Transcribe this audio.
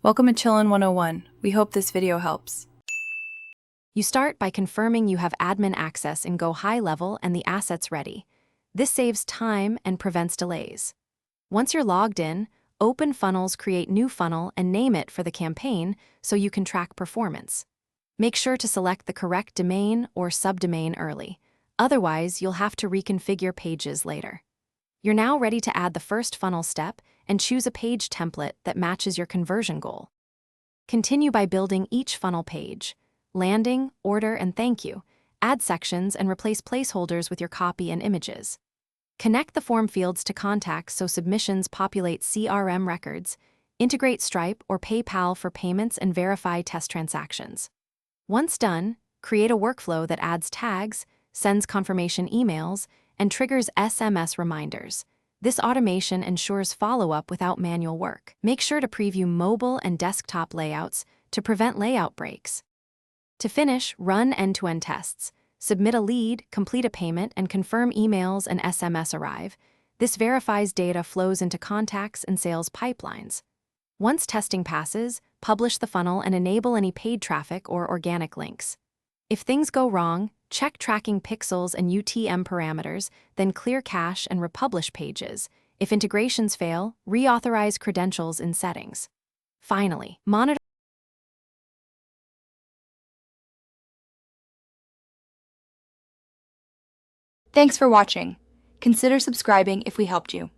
Welcome to Chillin' 101. We hope this video helps. You start by confirming you have admin access in Gohighlevel and the assets ready. This saves time and prevents delays. Once you're logged in, open Funnels, create new funnel, and name it for the campaign so you can track performance. Make sure to select the correct domain or subdomain early. Otherwise, you'll have to reconfigure pages later. You're now ready to add the first funnel step and choose a page template that matches your conversion goal. Continue by building each funnel page: landing, order, and thank you. Add sections and replace placeholders with your copy and images. Connect the form fields to contacts so submissions populate CRM records. Integrate Stripe or PayPal for payments and verify test transactions. Once done, create a workflow that adds tags, sends confirmation emails, and triggers SMS reminders. This automation ensures follow-up without manual work. Make sure to preview mobile and desktop layouts to prevent layout breaks. To finish, run end-to-end tests. Submit a lead, complete a payment, and confirm emails and SMS arrive. This verifies data flows into contacts and sales pipelines. Once testing passes, publish the funnel and enable any paid traffic or organic links. If things go wrong, check tracking pixels and UTM parameters, then clear cache and republish pages. If integrations fail, reauthorize credentials in settings. Finally, monitor. Thanks for watching. Consider subscribing if we helped you.